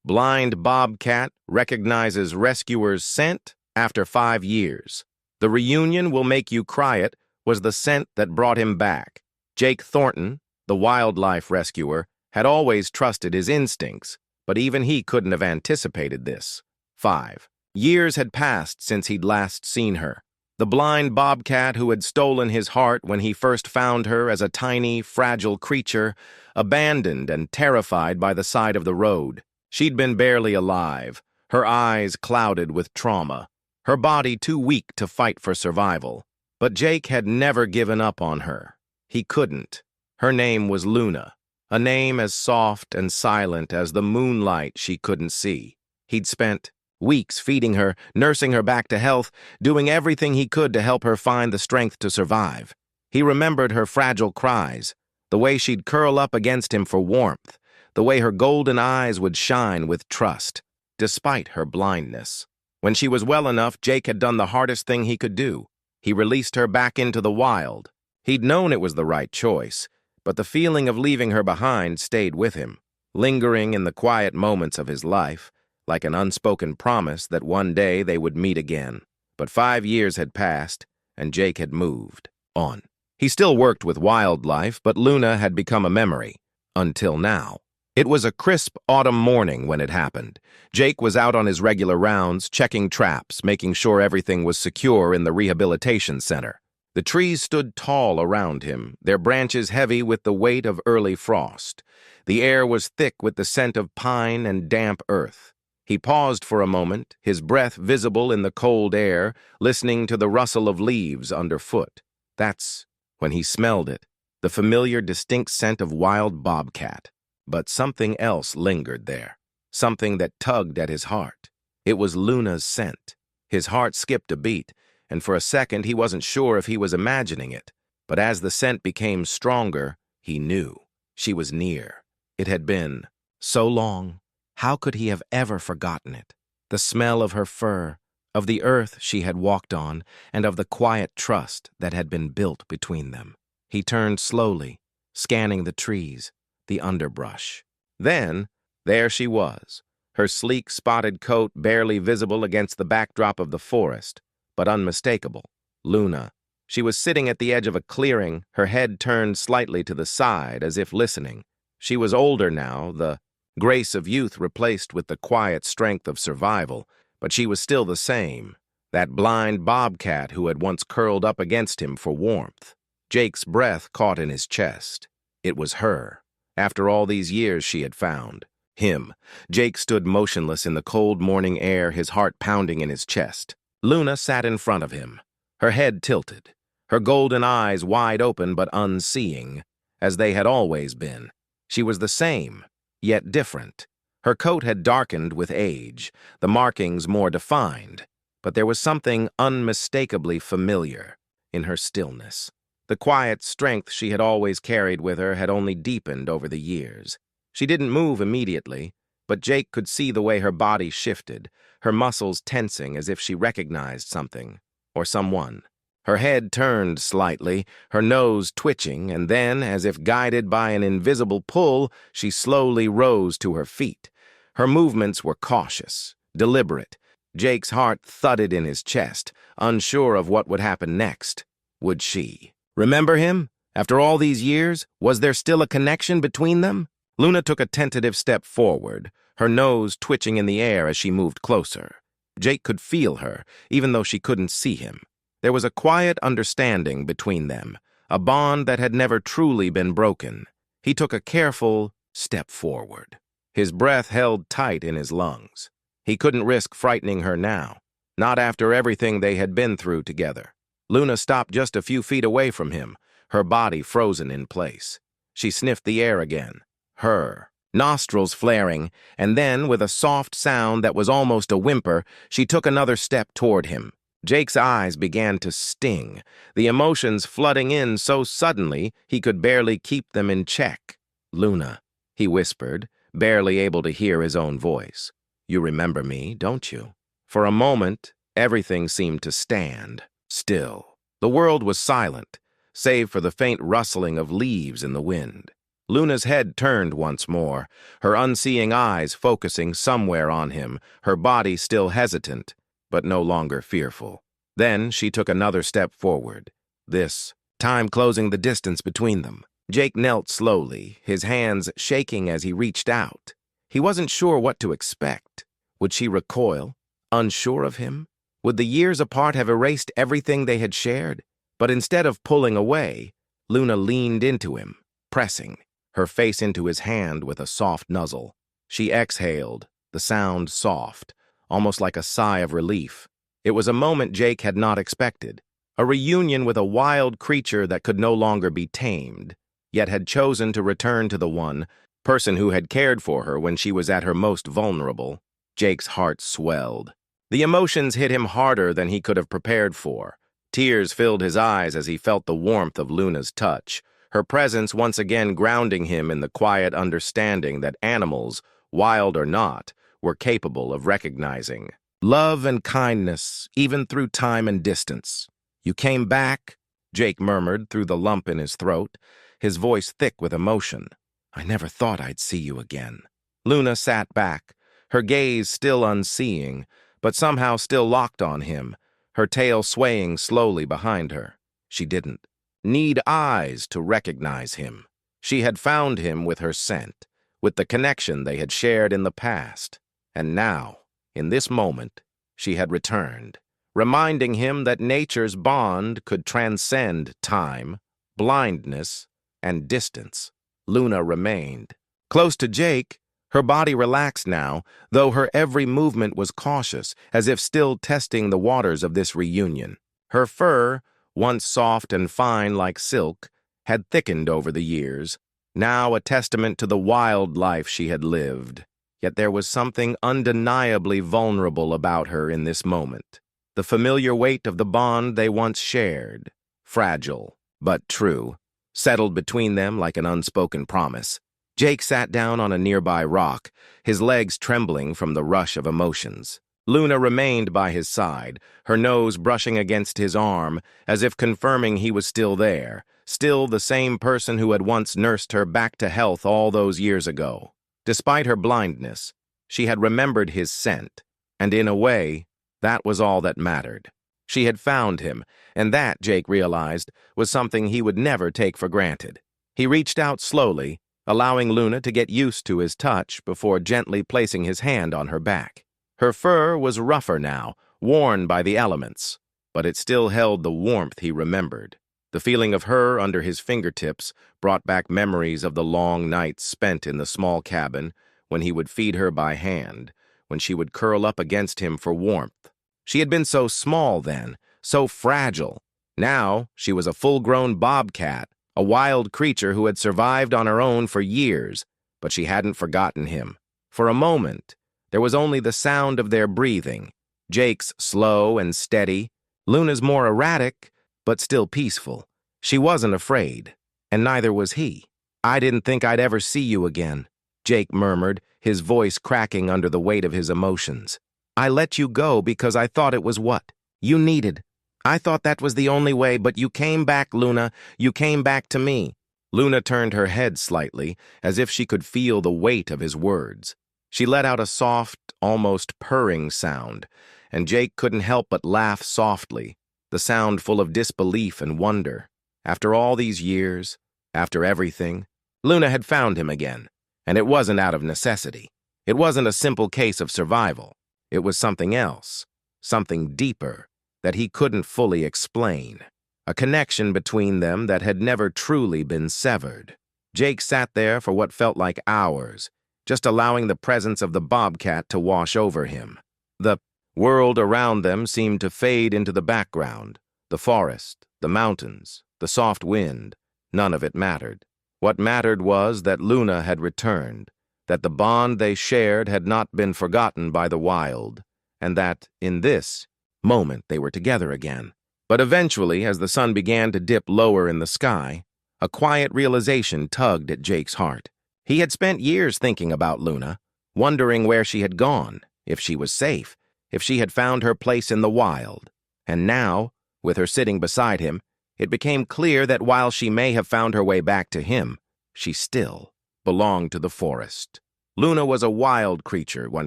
Blind Bobcat recognizes rescuer's scent after 5 years. The reunion will make you cry it was the scent that brought him back. Jake Thornton, the wildlife rescuer, had always trusted his instincts, but even he couldn't have anticipated this. 5 years had passed since he'd last seen her. The blind bobcat who had stolen his heart when he first found her as a tiny, fragile creature, abandoned and terrified by the side of the road. She'd been barely alive, her eyes clouded with trauma, her body too weak to fight for survival. But Jake had never given up on her. He couldn't. Her name was Luna, a name as soft and silent as the moonlight she couldn't see. He'd spent weeks feeding her, nursing her back to health, doing everything he could to help her find the strength to survive. He remembered her fragile cries, the way she'd curl up against him for warmth, the way her golden eyes would shine with trust, despite her blindness. When she was well enough, Jake had done the hardest thing he could do. He released her back into the wild. He'd known it was the right choice, but the feeling of leaving her behind stayed with him, lingering in the quiet moments of his life, like an unspoken promise that one day they would meet again. But 5 years had passed, and Jake had moved on. He still worked with wildlife, but Luna had become a memory. Until now. It was a crisp autumn morning when it happened. Jake was out on his regular rounds, checking traps, making sure everything was secure in the rehabilitation center. The trees stood tall around him, their branches heavy with the weight of early frost. The air was thick with the scent of pine and damp earth. He paused for a moment, his breath visible in the cold air, listening to the rustle of leaves underfoot. That's when he smelled it, the familiar, distinct scent of wild bobcat. But something else lingered there, something that tugged at his heart. It was Luna's scent. His heart skipped a beat, and for a second he wasn't sure if he was imagining it. But as the scent became stronger, he knew. She was near. It had been so long. How could he have ever forgotten it? The smell of her fur, of the earth she had walked on, and of the quiet trust that had been built between them. He turned slowly, scanning the trees, the underbrush. Then, there she was, her sleek spotted coat barely visible against the backdrop of the forest, but unmistakable. Luna. She was sitting at the edge of a clearing, her head turned slightly to the side as if listening. She was older now, the grace of youth replaced with the quiet strength of survival, but she was still the same, that blind bobcat who had once curled up against him for warmth. Jake's breath caught in his chest. It was her. After all these years she had found him. Jake stood motionless in the cold morning air, his heart pounding in his chest. Luna sat in front of him, her head tilted, her golden eyes wide open but unseeing, as they had always been. She was the same, yet different. Her coat had darkened with age, the markings more defined, but there was something unmistakably familiar in her stillness. The quiet strength she had always carried with her had only deepened over the years. She didn't move immediately, but Jake could see the way her body shifted, her muscles tensing as if she recognized something, or someone. Her head turned slightly, her nose twitching, and then, as if guided by an invisible pull, she slowly rose to her feet. Her movements were cautious, deliberate. Jake's heart thudded in his chest, unsure of what would happen next. Would she remember him? After all these years, was there still a connection between them? Luna took a tentative step forward, her nose twitching in the air as she moved closer. Jake could feel her, even though she couldn't see him. There was a quiet understanding between them, a bond that had never truly been broken. He took a careful step forward. His breath held tight in his lungs. He couldn't risk frightening her now, not after everything they had been through together. Luna stopped just a few feet away from him, her body frozen in place. She sniffed the air again, her nostrils flaring, and then, with a soft sound that was almost a whimper, she took another step toward him. Jake's eyes began to sting, the emotions flooding in so suddenly he could barely keep them in check. "Luna," he whispered, barely able to hear his own voice. "You remember me, don't you?" For a moment, everything seemed to stand still. The world was silent, save for the faint rustling of leaves in the wind. Luna's head turned once more, her unseeing eyes focusing somewhere on him, her body still hesitant, but no longer fearful. Then she took another step forward, this time closing the distance between them. Jake knelt slowly, his hands shaking as he reached out. He wasn't sure what to expect. Would she recoil, unsure of him? Would the years apart have erased everything they had shared? But instead of pulling away, Luna leaned into him, pressing, her face into his hand with a soft nuzzle. She exhaled, the sound soft, almost like a sigh of relief. It was a moment Jake had not expected, a reunion with a wild creature that could no longer be tamed, yet had chosen to return to the one person who had cared for her when she was at her most vulnerable. Jake's heart swelled. The emotions hit him harder than he could have prepared for. Tears filled his eyes as he felt the warmth of Luna's touch, her presence once again grounding him in the quiet understanding that animals, wild or not, were capable of recognizing love and kindness, even through time and distance. "You came back," Jake murmured through the lump in his throat, his voice thick with emotion. "I never thought I'd see you again." Luna sat back, her gaze still unseeing, but somehow still locked on him, her tail swaying slowly behind her. She didn't need eyes to recognize him. She had found him with her scent, with the connection they had shared in the past. And now, in this moment, she had returned, reminding him that nature's bond could transcend time, blindness, and distance. Luna remained. Close to Jake, her body relaxed now, though her every movement was cautious, as if still testing the waters of this reunion. Her fur, once soft and fine like silk, had thickened over the years, now a testament to the wild life she had lived. Yet there was something undeniably vulnerable about her in this moment. The familiar weight of the bond they once shared, fragile but true, settled between them like an unspoken promise. Jake sat down on a nearby rock, his legs trembling from the rush of emotions. Luna remained by his side, her nose brushing against his arm, as if confirming he was still there, still the same person who had once nursed her back to health all those years ago. Despite her blindness, she had remembered his scent, and in a way, that was all that mattered. She had found him, and that, Jake realized, was something he would never take for granted. He reached out slowly, allowing Luna to get used to his touch before gently placing his hand on her back. Her fur was rougher now, worn by the elements, but it still held the warmth he remembered. The feeling of her under his fingertips brought back memories of the long nights spent in the small cabin, when he would feed her by hand, when she would curl up against him for warmth. She had been so small then, so fragile. Now she was a full-grown bobcat, a wild creature who had survived on her own for years, but she hadn't forgotten him. For a moment, there was only the sound of their breathing, Jake's slow and steady, Luna's more erratic, but still peaceful. She wasn't afraid, and neither was he. "I didn't think I'd ever see you again," Jake murmured, his voice cracking under the weight of his emotions. "I let you go because I thought it was what you needed. I thought that was the only way, but you came back, Luna. You came back to me." Luna turned her head slightly, as if she could feel the weight of his words. She let out a soft, almost purring sound, and Jake couldn't help but laugh softly, the sound full of disbelief and wonder. After all these years, after everything, Luna had found him again, and it wasn't out of necessity. It wasn't a simple case of survival. It was something else, something deeper, that he couldn't fully explain. A connection between them that had never truly been severed. Jake sat there for what felt like hours, just allowing the presence of the bobcat to wash over him. The world around them seemed to fade into the background. The forest, the mountains, the soft wind, none of it mattered. What mattered was that Luna had returned, that the bond they shared had not been forgotten by the wild, and that, in this moment, they were together again. But eventually, as the sun began to dip lower in the sky, a quiet realization tugged at Jake's heart. He had spent years thinking about Luna, wondering where she had gone, if she was safe, if she had found her place in the wild. And now, with her sitting beside him, it became clear that while she may have found her way back to him, she still belonged to the forest. Luna was a wild creature, one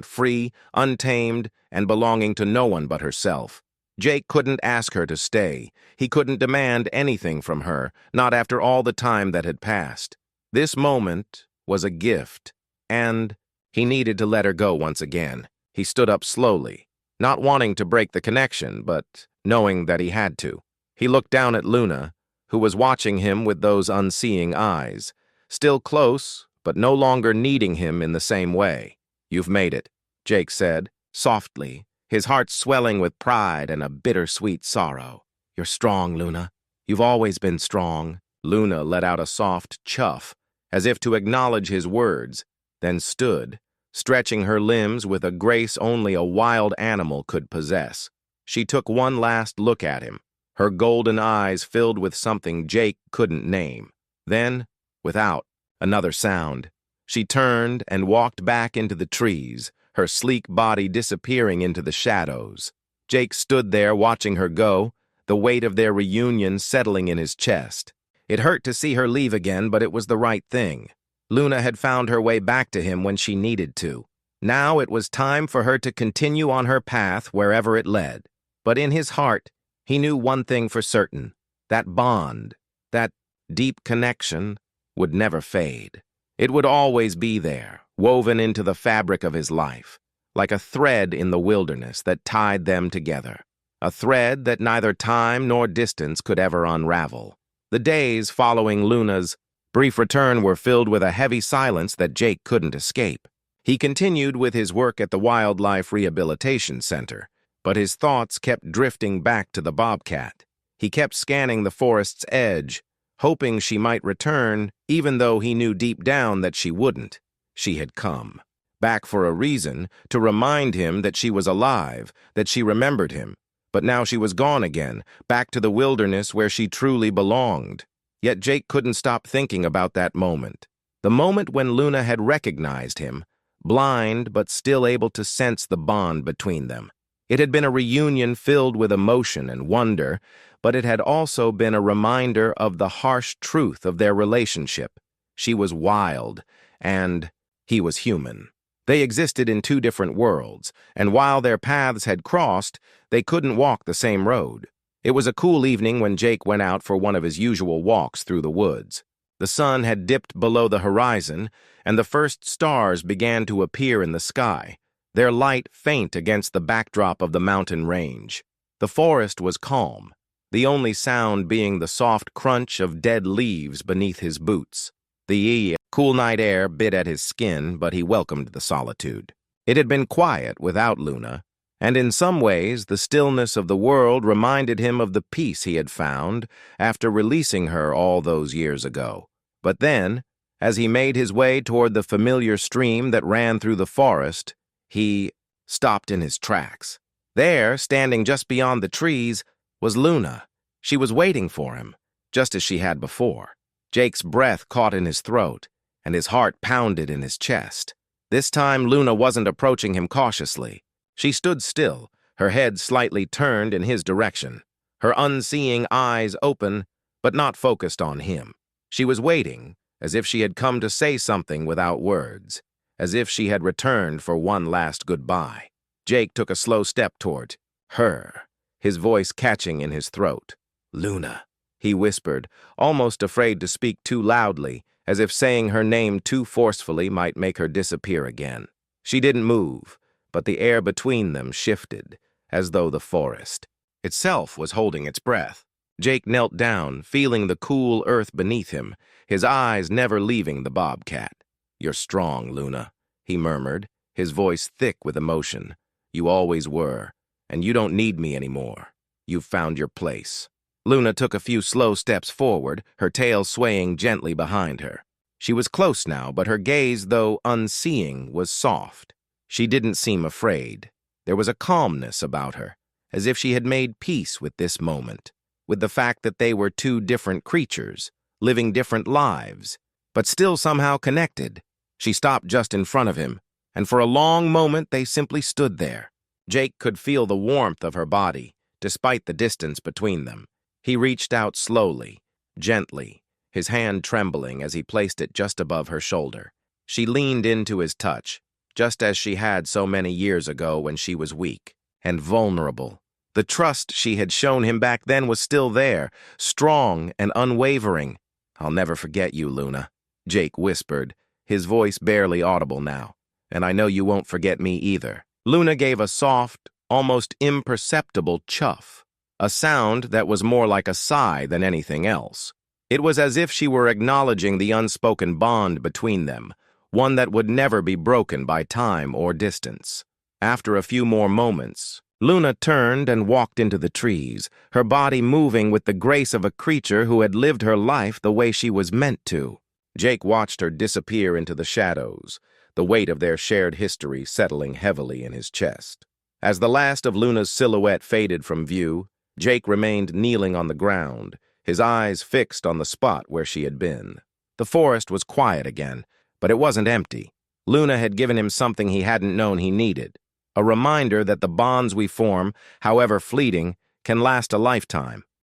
free, untamed, and belonging to no one but herself. Jake couldn't ask her to stay. He couldn't demand anything from her, not after all the time that had passed. This moment was a gift, and he needed to let her go once again. He stood up slowly, not wanting to break the connection, but knowing that he had to. He looked down at Luna, who was watching him with those unseeing eyes, still close, but no longer needing him in the same way. "You've made it," Jake said, softly, his heart swelling with pride and a bittersweet sorrow. "You're strong, Luna. You've always been strong." Luna let out a soft chuff, as if to acknowledge his words, then stood, stretching her limbs with a grace only a wild animal could possess. She took one last look at him, her golden eyes filled with something Jake couldn't name. Then, without another sound, she turned and walked back into the trees, her sleek body disappearing into the shadows. Jake stood there watching her go, the weight of their reunion settling in his chest. It hurt to see her leave again, but it was the right thing. Luna had found her way back to him when she needed to. Now it was time for her to continue on her path wherever it led. But in his heart, he knew one thing for certain: that bond, that deep connection, would never fade. It would always be there, woven into the fabric of his life, like a thread in the wilderness that tied them together, a thread that neither time nor distance could ever unravel. The days following Luna's brief return were filled with a heavy silence that Jake couldn't escape. He continued with his work at the Wildlife Rehabilitation Center, but his thoughts kept drifting back to the Bobcat. He kept scanning the forest's edge, hoping she might return, even though he knew deep down that she wouldn't. She had come, back for a reason, to remind him that she was alive, that she remembered him. But now she was gone again, back to the wilderness where she truly belonged. Yet Jake couldn't stop thinking about that moment. The moment when Luna had recognized him, blind but still able to sense the bond between them. It had been a reunion filled with emotion and wonder, but it had also been a reminder of the harsh truth of their relationship. She was wild, and he was human. They existed in two different worlds, and while their paths had crossed, they couldn't walk the same road. It was a cool evening when Jake went out for one of his usual walks through the woods. The sun had dipped below the horizon, and the first stars began to appear in the sky, their light faint against the backdrop of the mountain range. The forest was calm, the only sound being the soft crunch of dead leaves beneath his boots. The cool night air bit at his skin, but he welcomed the solitude. It had been quiet without Luna, and in some ways the stillness of the world reminded him of the peace he had found after releasing her all those years ago. But then, as he made his way toward the familiar stream that ran through the forest, he stopped in his tracks. There, standing just beyond the trees, was Luna. She was waiting for him, just as she had before. Jake's breath caught in his throat, and his heart pounded in his chest. This time Luna wasn't approaching him cautiously. She stood still, her head slightly turned in his direction, her unseeing eyes open, but not focused on him. She was waiting, as if she had come to say something without words, as if she had returned for one last goodbye. Jake took a slow step toward her, his voice catching in his throat. "Luna," he whispered, almost afraid to speak too loudly, as if saying her name too forcefully might make her disappear again. She didn't move, but the air between them shifted, as though the forest itself was holding its breath. Jake knelt down, feeling the cool earth beneath him, his eyes never leaving the Bobcat. "You're strong, Luna," he murmured, his voice thick with emotion. "You always were, and you don't need me anymore. You've found your place." Luna took a few slow steps forward, her tail swaying gently behind her. She was close now, but her gaze, though unseeing, was soft. She didn't seem afraid. There was a calmness about her, as if she had made peace with this moment, with the fact that they were two different creatures, living different lives, but still somehow connected. She stopped just in front of him, and for a long moment they simply stood there. Jake could feel the warmth of her body, despite the distance between them. He reached out slowly, gently, his hand trembling as he placed it just above her shoulder. She leaned into his touch, just as she had so many years ago when she was weak and vulnerable. The trust she had shown him back then was still there, strong and unwavering. "I'll never forget you, Luna," Jake whispered, his voice barely audible now. "And I know you won't forget me either." Luna gave a soft, almost imperceptible chuff, a sound that was more like a sigh than anything else. It was as if she were acknowledging the unspoken bond between them, one that would never be broken by time or distance. After a few more moments, Luna turned and walked into the trees, her body moving with the grace of a creature who had lived her life the way she was meant to. Jake watched her disappear into the shadows, the weight of their shared history settling heavily in his chest. As the last of Luna's silhouette faded from view, Jake remained kneeling on the ground, his eyes fixed on the spot where she had been. The forest was quiet again, but it wasn't empty. Luna had given him something he hadn't known he needed. A reminder that the bonds we form, however fleeting, can last a lifetime.